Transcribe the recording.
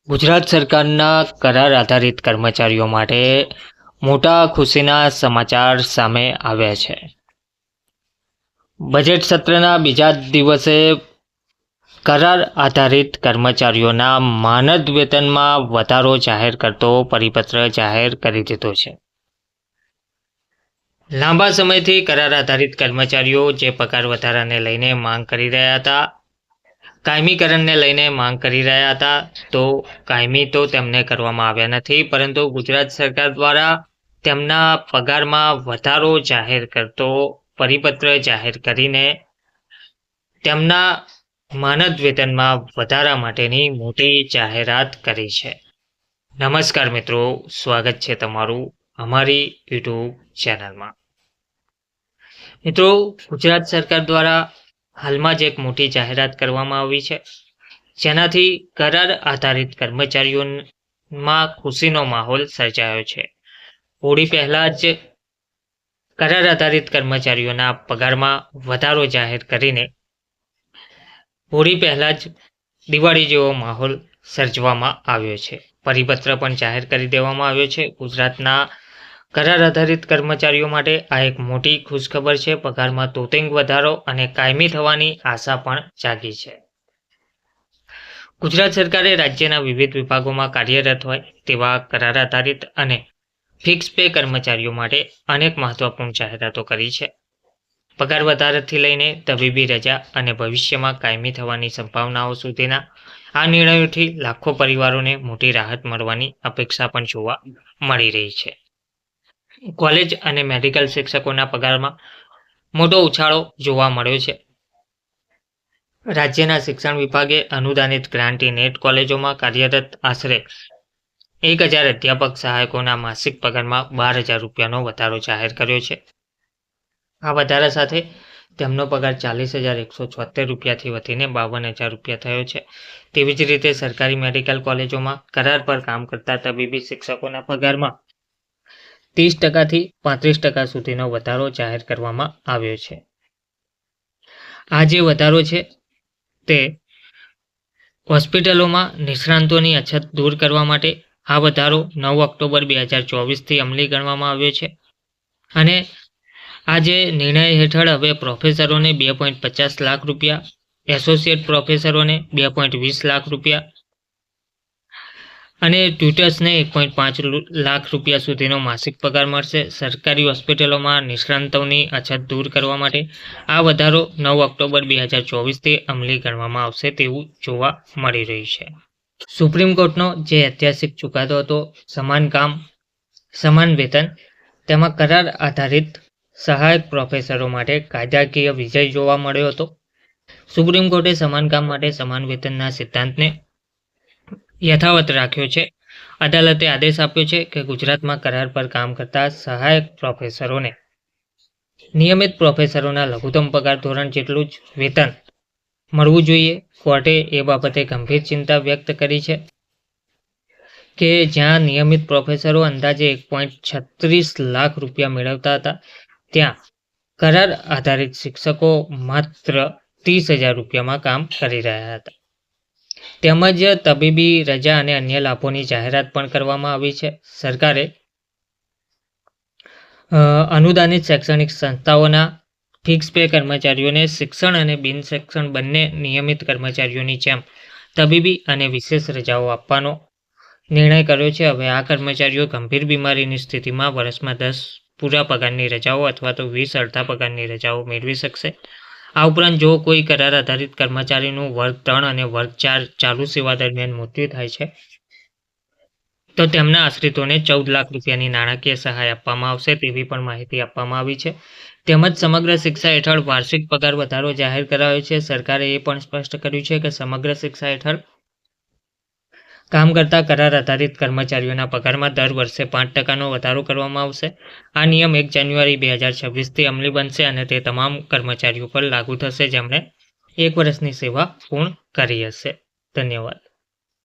ગુજરાત સરકારના કરાર આધારિત કર્મચારીઓ માટે મોટા ખુશીના સમાચાર સામે આવ્યા છે. બજેટ સત્રના બીજા દિવસે કરાર આધારિત કર્મચારીઓના માનદ વેતનમાં વધારો જાહેર કરતો પરિપત્ર જાહેર કરી દીધો છે. લાંબા સમયથી કરાર આધારિત કર્મચારીઓ જે પગાર વધારાને લઈને માંગ કરી રહ્યા હતા, કાયમીકરણને લઈને માંગ કરી રહ્યા હતા, તો કાયમી તો તેમને કરવામાં આવ્યા નથી, પરંતુ ગુજરાત સરકાર દ્વારા તેમના પગારમાં વધારો જાહેર કરતો પરિપત્ર જાહેર કરીને તેમના માનદ વેતનમાં વધારા માટેની મોટી જાહેરાત કરી છે. નમસ્કાર મિત્રો, સ્વાગત છે તમારું અમારી યુટ્યુબ ચેનલમાં. મિત્રો, ગુજરાત સરકાર દ્વારા હાલમાં જ એક મોટી જાહેરાત કરવામાં આવી છે, જેનાથી કરાર આધારિત કર્મચારીઓમાં ખુશીનો માહોલ સર્જાયો છે. હોળી પહેલા જ કરાર આધારિત કર્મચારીઓના પગારમાં વધારો જાહેર કરીને હોળી પહેલા જ દિવાળી જેવો માહોલ સર્જવામાં આવ્યો છે. પરિપત્ર પણ જાહેર કરી દેવામાં આવ્યો છે. ગુજરાતના કરાર આધારિત કર્મચારીઓ માટે આ એક મોટી ખુશખબર છે. પગારમાં તોતિંગ વધારો અને કાયમી થવાની આશા પણ જાગી છે. ગુજરાત સરકારે રાજ્યના વિવિધ વિભાગોમાં કાર્યરત હોય તેવા કરાર આધારિત અને ફિક્સ પે કર્મચારીઓ માટે અનેક મહત્વપૂર્ણ જાહેરાતો કરી છે. પગાર વધારાથી લઈને તબીબી રજા અને ભવિષ્યમાં કાયમી થવાની સંભાવનાઓ સુધીના આ નિર્ણયોથી લાખો પરિવારોને મોટી રાહત મળવાની અપેક્ષા પણ જોવા મળી રહી છે. કોલેજ અને મેડિકલ શિક્ષકોના પગારમાં મોટો ઉછાળો જોવા મળ્યો છે. રાજ્યના શિક્ષણ વિભાગે અનુદાનિત ગ્રાન્ટી નેટ કોલેજોમાં કાર્યરત આશરે 1000 અધ્યાપક સહાયકોના માસિક પગારમાં 12,000 રૂપિયાનો વધારો જાહેર કર્યો છે. આ વધારા સાથે તેમનો પગાર 40,176 રૂપિયાથી વધીને 52,000 રૂપિયા થયો છે. તેવી જ રીતે સરકારી મેડિકલ કોલેજોમાં કરાર પર કામ કરતા તબીબી શિક્ષકોના પગારમાં 30%થી 35% સુધીનો વધારો જાહેર કરવામાં આવ્યો છે. આ જે વધારો છે તે હોસ્પિટલોમાં નિષ્ણાંતોની અછત દૂર કરવા માટે આ વધારો 9 ઓક્ટોબર 2024થી અમલી ગણવામાં આવ્યો છે. અને આ જે નિર્ણય હેઠળ હવે પ્રોફેસરોને 2.50 લાખ રૂપિયા, એસોસિએટ પ્રોફેસરોને 2.20 લાખ રૂપિયા અને ટ્યુટર્સને 1.5 લાખ રૂપિયા સુધીનો માસિક પગાર મળશે. સરકારી હોસ્પિટલોમાં નિષ્ણાંતોની અછત દૂર કરવા માટે આ વધારો 9 ઓક્ટોબર 2024થી અમલી ગણવામાં આવશે તેવું જોવા મળી રહ્યું છે. સુપ્રીમ કોર્ટનો જે ઐતિહાસિક ચુકાદો હતો સમાન કામ સમાન વેતન, તેમાં કરાર આધારિત સહાયક પ્રોફેસરો માટે કાયદાકીય વિજય જોવા મળ્યો હતો. સુપ્રીમ કોર્ટે સમાન કામ માટે સમાન વેતનના સિદ્ધાંતને યથાવત રાખ્યો છે. અદાલતે આદેશ આપ્યો છે કે ગુજરાતમાં કરાર પર કામ કરતા સહાયક પ્રોફેસરોને નિયમિત પ્રોફેસરોના લઘુત્તમ પગાર ધોરણ જેટલું જ વેતન મળવું જોઈએ. કોર્ટે એ બાબતે ગંભીર ચિંતા વ્યક્ત કરી છે કે જ્યાં નિયમિત પ્રોફેસરો અંદાજે 1.36 લાખ રૂપિયા મેળવતા હતા, ત્યાં કરાર આધારિત શિક્ષકો માત્ર 30,000 રૂપિયામાં કામ કરી રહ્યા હતા. તેમજ તબીબી રજા અને અન્ય લાભોની જાહેરાત પણ કરવામાં આવી છે. સરકારે અનુદાનિત શૈક્ષણિક સંસ્થાઓના ફિક્સ પે કર્મચારીઓને શિક્ષણ અને બિન શિક્ષણ બંને નિયમિત કર્મચારીઓની જેમ તબીબી અને વિશેષ રજાઓ આપવાનો નિર્ણય કર્યો છે. હવે આ કર્મચારીઓ ગંભીર બીમારીની સ્થિતિમાં વર્ષમાં 10 પૂરા પગારની રજાઓ અથવા તો 20 અડધા પગારની રજાઓ મેળવી શકશે. આ ઉપરાંત જો કોઈ કરાર આધારિત કર્મચારીનું વર્ગ 3 અને વર્ગ 4 ચાલુ સેવા દરમિયાન મૃત્યુ થાય છે, તો તેમના આશ્રિતોને 14 લાખ રૂપિયાની નાણાકીય સહાય આપવામાં આવશે તેવી પણ માહિતી આપવામાં આવી છે. તેમજ સમગ્ર શિક્ષા હેઠળ વાર્ષિક પગાર વધારો જાહેર કરાયો છે. સરકારે એ પણ સ્પષ્ટ કર્યું છે કે સમગ્ર શિક્ષા હેઠળ કામ કરતા કરાર આધારિત કર્મચારીઓના પગારમાં દર વર્ષે 5%નો વધારો કરવામાં આવશે. આ નિયમ 1 જાન્યુઆરી 2026થી અમલી બનશે અને તે તમામ કર્મચારીઓ પર લાગુ થશે જેમણે 1 વર્ષની સેવા પૂર્ણ કરી હશે. ધન્યવાદ.